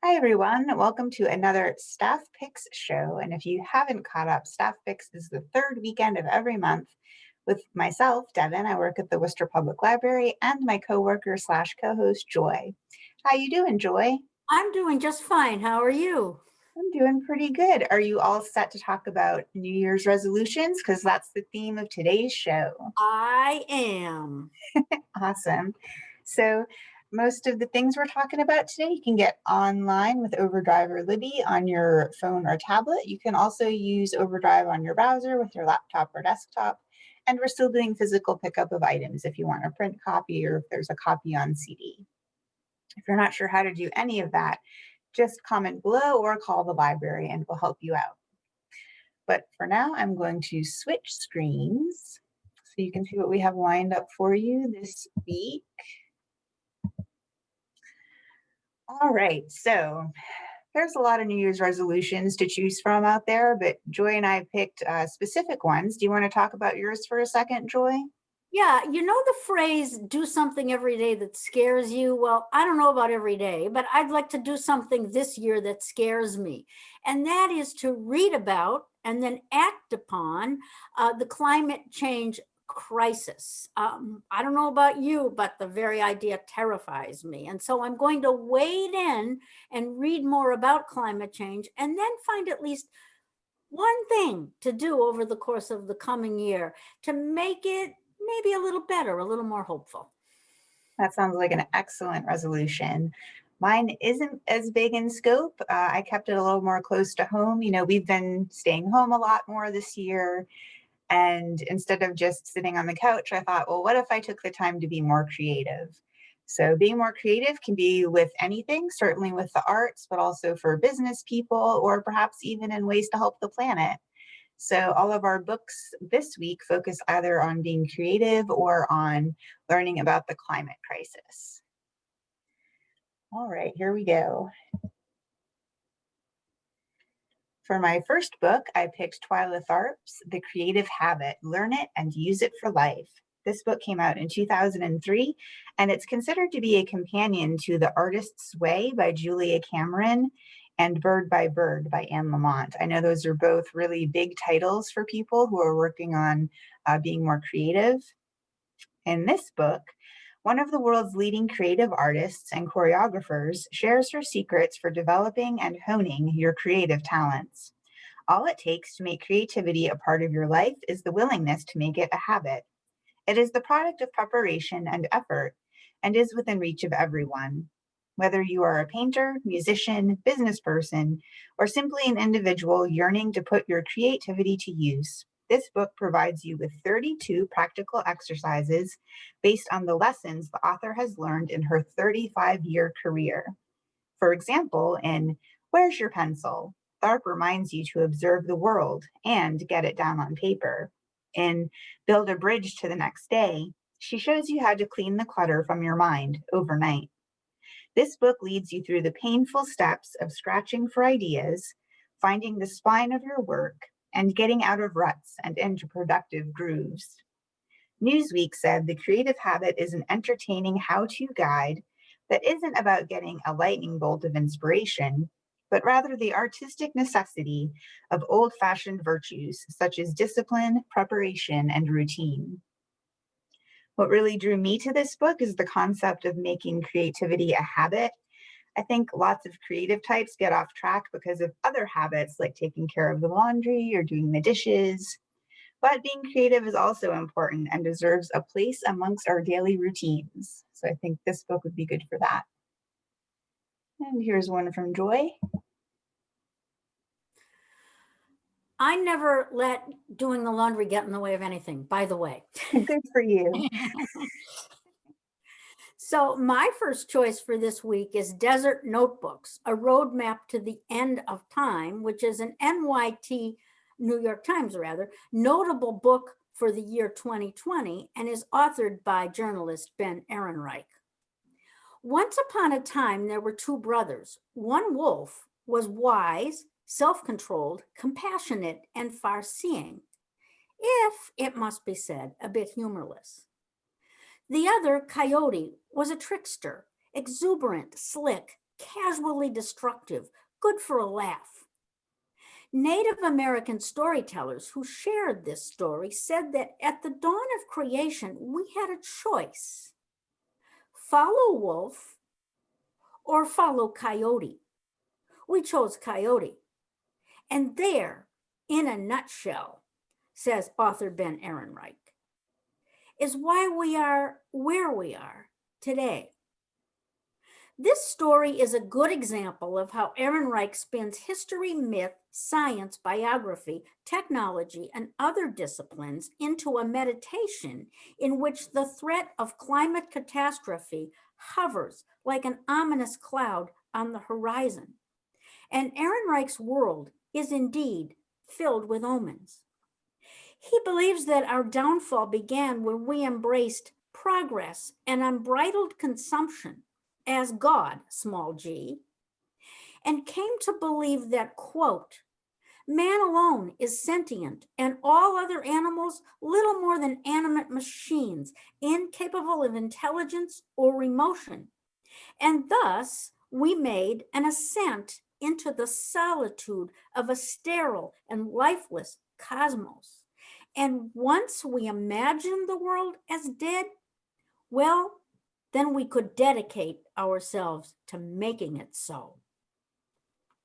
Hi, everyone. Welcome to another Staff Picks show. And if you haven't caught up, Staff Picks is the third weekend of every month with myself, Devon. I work at the Worcester Public Library, and my coworker slash co-host, Joy. How you doing, Joy? I'm doing just fine. How are you? I'm doing pretty good. Are you all set to talk about New Year's resolutions? Because that's the theme of today's show. I am. Awesome. So most of the things we're talking about today, you can get online with Overdrive or Libby on your phone or tablet. You can also use Overdrive on your browser with your laptop or desktop. And we're still doing physical pickup of items if you want a print copy or if there's a copy on CD. If you're not sure how to do any of that, just comment below or call the library and we'll help you out. But for now, I'm going to switch screens so you can see what we have lined up for you this week. All right, so there's a lot of New Year's resolutions to choose from out there, but Joy and I picked specific ones. Do you want to talk about yours for a second, Joy? Yeah, you know the phrase do something every day that scares you? Well, I don't know about every day, but I'd like to do something this year that scares me. And that is to read about and then act upon the climate change crisis. I don't know about you, but the very idea terrifies me. And so I'm going to wade in and read more about climate change and then find at least one thing to do over the course of the coming year to make it maybe a little better, a little more hopeful. That sounds like an excellent resolution. Mine isn't as big in scope. I kept it a little more close to home. You know, we've been staying home a lot more this year. And instead of just sitting on the couch, I thought, well, what if I took the time to be more creative? So, being more creative can be with anything, certainly with the arts, but also for business people, or perhaps even in ways to help the planet. So, all of our books this week focus either on being creative or on learning about the climate crisis. All right, here we go. For my first book, I picked Twyla Tharp's The Creative Habit, Learn It and Use It for Life. This book came out in 2003, and it's considered to be a companion to The Artist's Way by Julia Cameron and Bird by Bird by Anne Lamott. I know those are both really big titles for people who are working on being more creative. In this book, one of the world's leading creative artists and choreographers shares her secrets for developing and honing your creative talents. All it takes to make creativity a part of your life is the willingness to make it a habit. It is the product of preparation and effort and is within reach of everyone. Whether you are a painter, musician, business person, or simply an individual yearning to put your creativity to use, this book provides you with 32 practical exercises based on the lessons the author has learned in her 35-year career. For example, in Where's Your Pencil? Tharp reminds you to observe the world and get it down on paper. In Build a Bridge to the Next Day, she shows you how to clean the clutter from your mind overnight. This book leads you through the painful steps of scratching for ideas, finding the spine of your work, and getting out of ruts and into productive grooves. Newsweek said the creative habit is an entertaining how to guide that isn't about getting a lightning bolt of inspiration, but rather the artistic necessity of old fashioned virtues such as discipline, preparation, and routine. What really drew me to this book is the concept of making creativity a habit. I think lots of creative types get off track because of other habits like taking care of the laundry or doing the dishes. But being creative is also important and deserves a place amongst our daily routines. So I think this book would be good for that. And here's one from Joy. I never let doing the laundry get in the way of anything, by the way. Good for you. So, my first choice for this week is Desert Notebooks, a roadmap to the end of time, which is an NYT, New York Times rather, notable book for the year 2020 and is authored by journalist Ben Ehrenreich. Once upon a time, there were two brothers. One wolf was wise, self controlled, compassionate, and far seeing, if, it must be said, a bit humorless. The other, Coyote, was a trickster, exuberant, slick, casually destructive, good for a laugh. Native American storytellers who shared this story said that at the dawn of creation, we had a choice: follow wolf or follow coyote. We chose coyote. And there, in a nutshell, says author Ben Ehrenreich, is why we are where we are today. This story is a good example of how Ehrenreich spins history, myth, science, biography, technology, and other disciplines into a meditation in which the threat of climate catastrophe hovers like an ominous cloud on the horizon. And Ehrenreich's world is indeed filled with omens. He believes that our downfall began when we embraced progress and unbridled consumption as God, small g, and came to believe that, quote, man alone is sentient and all other animals little more than animate machines, incapable of intelligence or emotion. And thus we made an ascent into the solitude of a sterile and lifeless cosmos. And once we imagined the world as dead, well, then we could dedicate ourselves to making it so.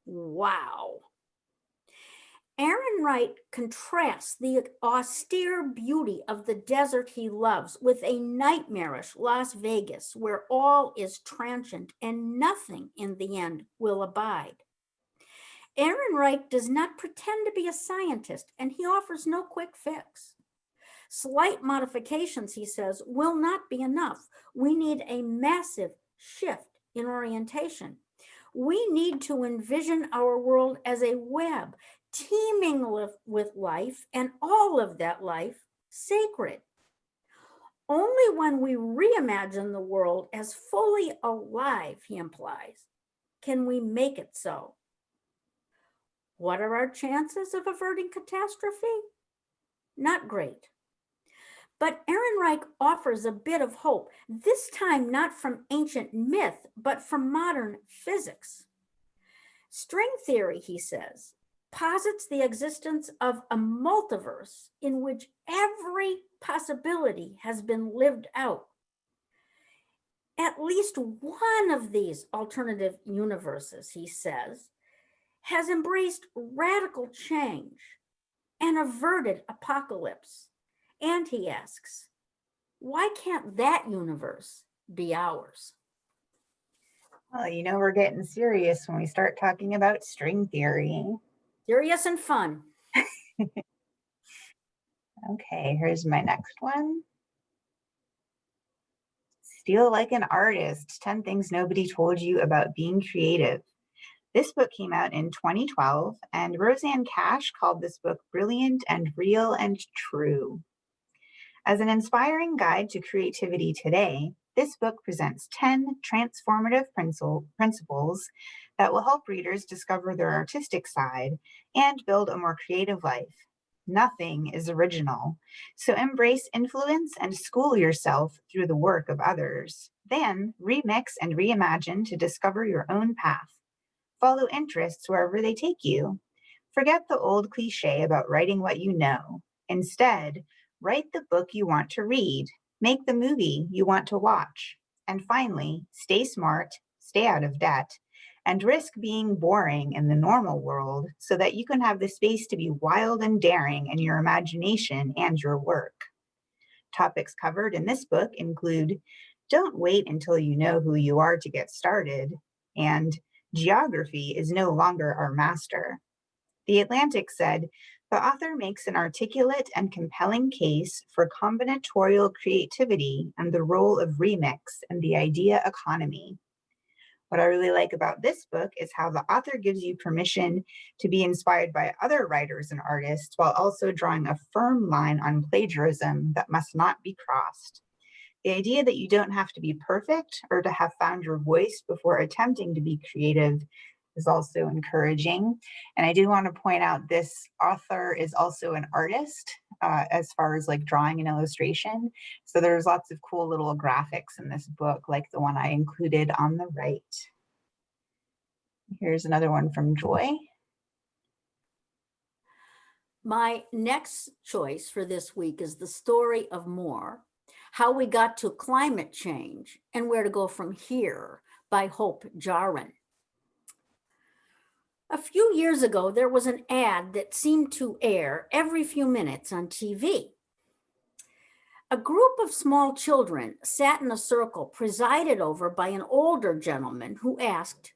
Wow. Ehrenreich contrasts the austere beauty of the desert he loves with a nightmarish Las Vegas where all is transient and nothing in the end will abide. Ehrenreich does not pretend to be a scientist, and he offers no quick fix. Slight modifications, he says, will not be enough. We need a massive shift in orientation. We need to envision our world as a web teeming with life, and all of that life sacred. Only when we reimagine the world as fully alive, he implies, can we make it so. What are our chances of averting catastrophe? Not great. But Ehrenreich offers a bit of hope, this time not from ancient myth, but from modern physics. String theory, he says, posits the existence of a multiverse in which every possibility has been lived out. At least one of these alternative universes, he says, has embraced radical change and averted apocalypse. And he asks, why can't that universe be ours? Well, we're getting serious when we start talking about string theory. Serious and fun. Okay, here's my next one. Steal Like an Artist, 10 Things Nobody Told You About Being Creative. This book came out in 2012, and Roseanne Cash called this book brilliant and real and true. As an inspiring guide to creativity today, this book presents 10 transformative principles that will help readers discover their artistic side and build a more creative life. Nothing is original, so embrace influence and school yourself through the work of others. Then remix and reimagine to discover your own path. Follow interests wherever they take you. Forget the old cliche about writing what you know. Instead, write the book you want to read, make the movie you want to watch. And finally, stay smart, stay out of debt, and risk being boring in the normal world so that you can have the space to be wild and daring in your imagination and your work. Topics covered in this book include don't wait until you know who you are to get started, and geography is no longer our master. The Atlantic said, the author makes an articulate and compelling case for combinatorial creativity and the role of remix in the idea economy. What I really like about this book is how the author gives you permission to be inspired by other writers and artists while also drawing a firm line on plagiarism that must not be crossed. The idea that you don't have to be perfect or to have found your voice before attempting to be creative is also encouraging. And I do want to point out this author is also an artist as far as like drawing and illustration. So there's lots of cool little graphics in this book, like the one I included on the right. Here's another one from Joy. My next choice for this week is The Story of More: How We Got to Climate Change and Where to Go From Here by Hope Jahren. A few years ago, there was an ad that seemed to air every few minutes on TV. A group of small children sat in a circle presided over by an older gentleman who asked,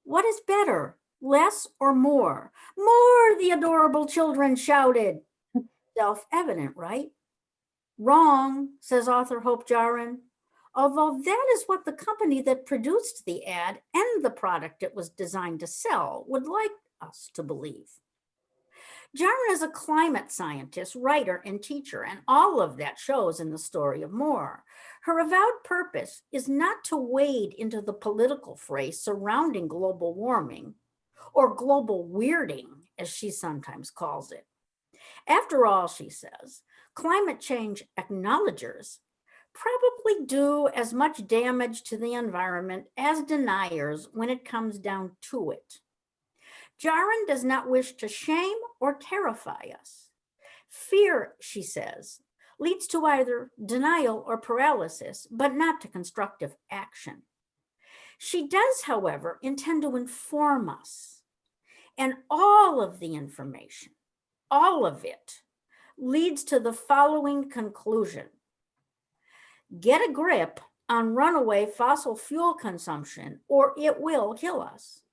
"What is better, less or more?" "More," the adorable children shouted. Self-evident, right? Wrong, says author Hope Jahren. Although that is what the company that produced the ad and the product it was designed to sell would like us to believe. Jahren is a climate scientist, writer, and teacher, and all of that shows in The Story of More. Her avowed purpose is not to wade into the political fray surrounding global warming, or global weirding, as she sometimes calls it. After all, she says, climate change acknowledgers probably do as much damage to the environment as deniers when it comes down to it. Jahren does not wish to shame or terrify us. Fear, she says, leads to either denial or paralysis, but not to constructive action. She does, however, intend to inform us. And all of the information, all of it, leads to the following conclusion: get a grip on runaway fossil fuel consumption, or it will kill us.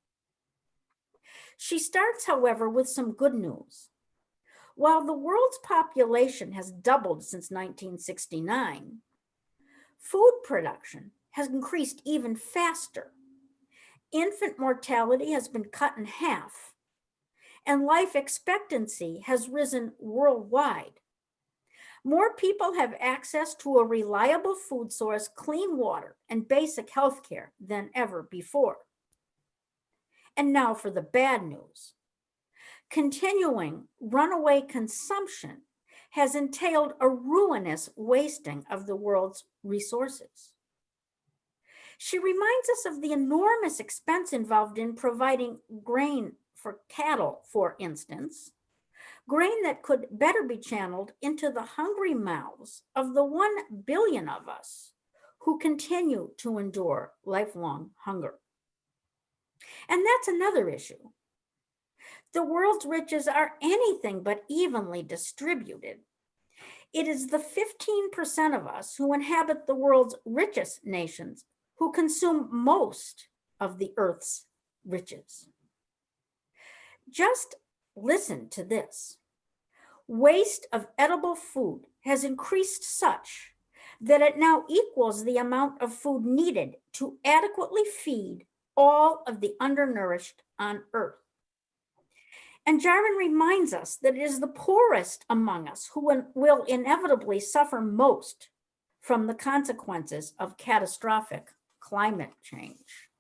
She starts, however, with some good news. While the world's population has doubled since 1969, food production has increased even faster. Infant mortality has been cut in half, and life expectancy has risen worldwide. More people have access to a reliable food source, clean water, and basic health care than ever before. And now for the bad news. Continuing runaway consumption has entailed a ruinous wasting of the world's resources. She reminds us of the enormous expense involved in providing grain for cattle, for instance, grain that could better be channeled into the hungry mouths of the 1 billion of us who continue to endure lifelong hunger. And that's another issue. The world's riches are anything but evenly distributed. It is the 15% of us who inhabit the world's richest nations who consume most of the earth's riches. Just listen to this. Waste of edible food has increased such that it now equals the amount of food needed to adequately feed all of the undernourished on earth. And Jahren reminds us that it is the poorest among us who will inevitably suffer most from the consequences of catastrophic climate change.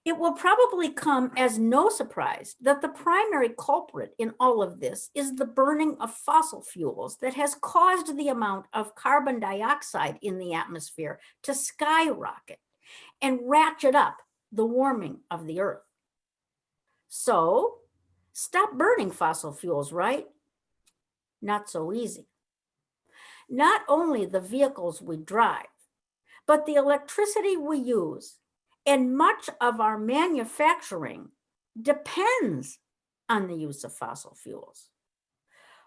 It will probably come as no surprise that the primary culprit in all of this is the burning of fossil fuels that has caused the amount of carbon dioxide in the atmosphere to skyrocket and ratchet up the warming of the earth. So, stop burning fossil fuels, right? Not so easy. Not only the vehicles we drive, but the electricity we use and much of our manufacturing depends on the use of fossil fuels.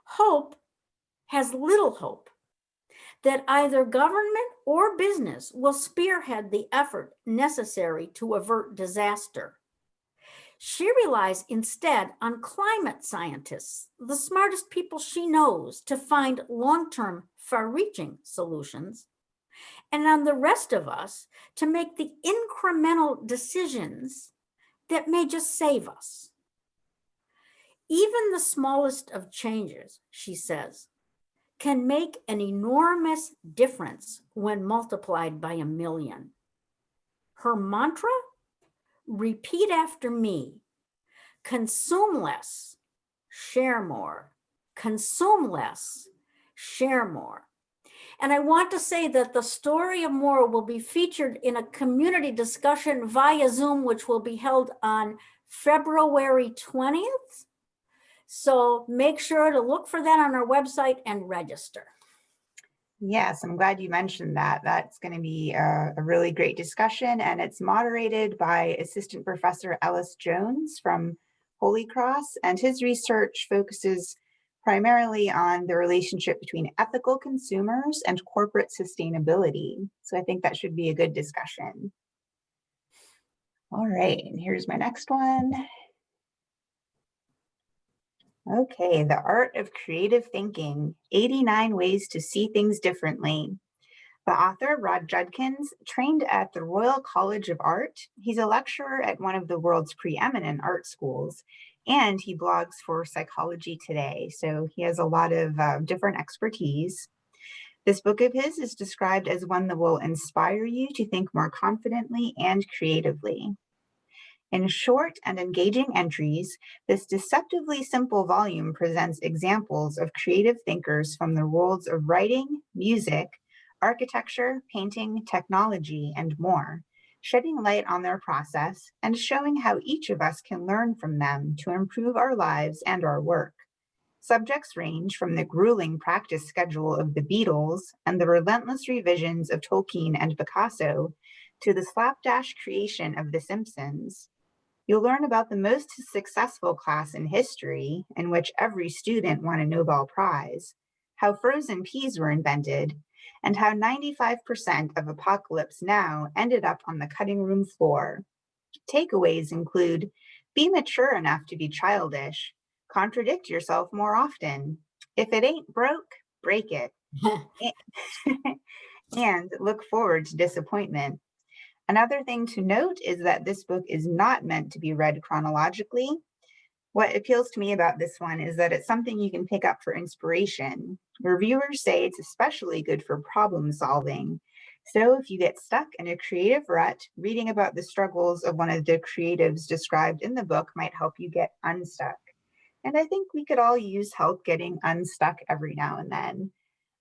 Hope has little hope that either government or business will spearhead the effort necessary to avert disaster. She relies instead on climate scientists, the smartest people she knows, to find long-term, far-reaching solutions, and on the rest of us to make the incremental decisions that may just save us. Even the smallest of changes, she says, can make an enormous difference when multiplied by 1,000,000. Her mantra? Repeat after me. Consume less, share more. Consume less, share more. And I want to say that the story of Moore will be featured in a community discussion via Zoom, which will be held on February 20th. So make sure to look for that on our website and register. Yes, I'm glad you mentioned that. That's going to be a really great discussion, and it's moderated by Assistant Professor Ellis Jones from Holy Cross, and his research focuses primarily on the relationship between ethical consumers and corporate sustainability. So I think that should be a good discussion. All right, and here's my next one. Okay, The Art of Creative Thinking, 89 Ways to See Things Differently. The author, Rod Judkins, trained at the Royal College of Art. He's a lecturer at one of the world's preeminent art schools, and he blogs for Psychology Today. So he has a lot of different expertise. This book of his is described as one that will inspire you to think more confidently and creatively. In short and engaging entries, this deceptively simple volume presents examples of creative thinkers from the worlds of writing, music, architecture, painting, technology, and more, shedding light on their process and showing how each of us can learn from them to improve our lives and our work. Subjects range from the grueling practice schedule of the Beatles and the relentless revisions of Tolkien and Picasso to the slapdash creation of The Simpsons. You'll learn about the most successful class in history, in which every student won a Nobel Prize, how frozen peas were invented, and how 95% of Apocalypse Now ended up on the cutting room floor. Takeaways include: be mature enough to be childish, contradict yourself more often. If it ain't broke, break it. And look forward to disappointment. Another thing to note is that this book is not meant to be read chronologically. What appeals to me about this one is that it's something you can pick up for inspiration. Reviewers say it's especially good for problem solving. So if you get stuck in a creative rut, reading about the struggles of one of the creatives described in the book might help you get unstuck. And I think we could all use help getting unstuck every now and then.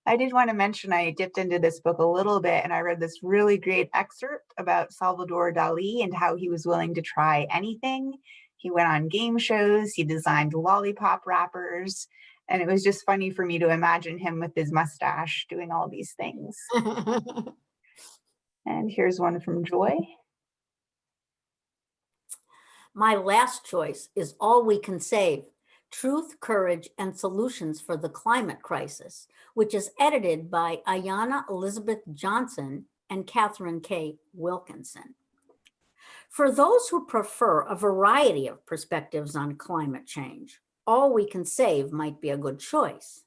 I did want to mention I dipped into this book a little bit, and I read this really great excerpt about Salvador Dali and how he was willing to try anything. He went on game shows, he designed lollipop wrappers, and it was just funny for me to imagine him with his mustache doing all these things. And here's one from Joy. My last choice is All We Can Save: Truth, Courage, and Solutions for the Climate Crisis, which is edited by Ayanna Elizabeth Johnson and Catherine K. Wilkinson. For those who prefer a variety of perspectives on climate change, All We Can Save might be a good choice.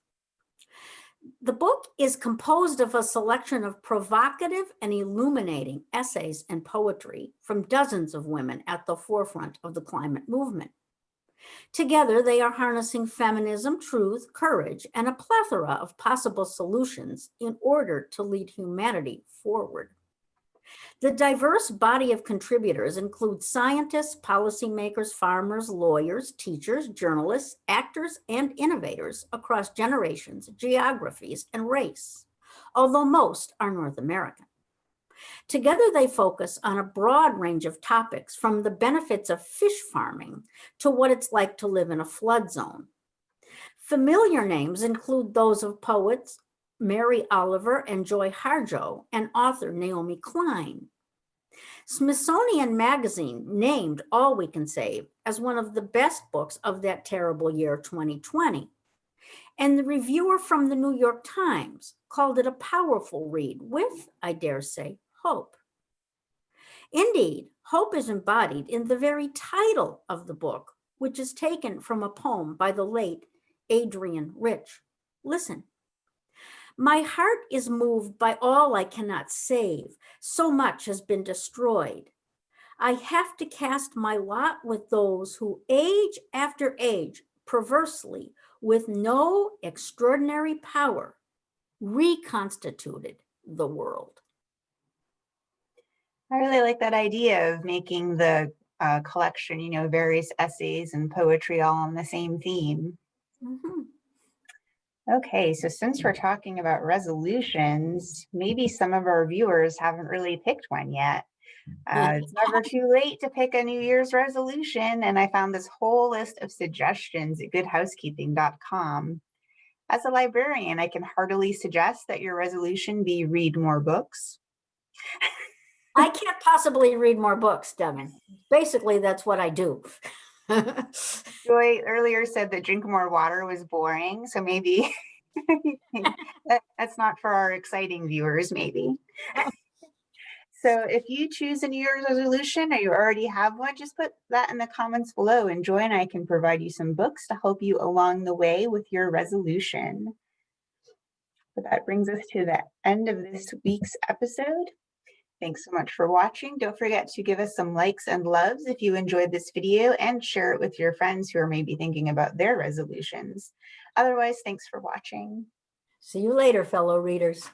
The book is composed of a selection of provocative and illuminating essays and poetry from dozens of women at the forefront of the climate movement. Together, they are harnessing feminism, truth, courage, and a plethora of possible solutions in order to lead humanity forward. The diverse body of contributors includes scientists, policymakers, farmers, lawyers, teachers, journalists, actors, and innovators across generations, geographies, and race, although most are North American. Together, they focus on a broad range of topics, from the benefits of fish farming to what it's like to live in a flood zone. Familiar names include those of poets Mary Oliver and Joy Harjo, and author Naomi Klein. Smithsonian Magazine named All We Can Save as one of the best books of that terrible year, 2020. And the reviewer from the New York Times called it a powerful read with, I dare say, hope. Indeed, hope is embodied in the very title of the book, which is taken from a poem by the late Adrienne Rich. Listen. My heart is moved by all I cannot save. So much has been destroyed. I have to cast my lot with those who, age after age, perversely, with no extraordinary power, reconstituted the world. I really like that idea of making the collection, various essays and poetry all on the same theme. Mm-hmm. Okay, so since we're talking about resolutions, maybe some of our viewers haven't really picked one yet. It's never too late to pick a New Year's resolution, and I found this whole list of suggestions at goodhousekeeping.com. As a librarian, I can heartily suggest that your resolution be read more books. I can't possibly read more books, Devon. Basically, that's what I do. Joy earlier said that drink more water was boring, so maybe that's not for our exciting viewers, maybe. So if you choose a New Year's resolution or you already have one, just put that in the comments below and Joy and I can provide you some books to help you along the way with your resolution. But that brings us to the end of this week's episode. Thanks so much for watching. Don't forget to give us some likes and loves if you enjoyed this video and share it with your friends who are maybe thinking about their resolutions. Otherwise, thanks for watching. See you later, fellow readers.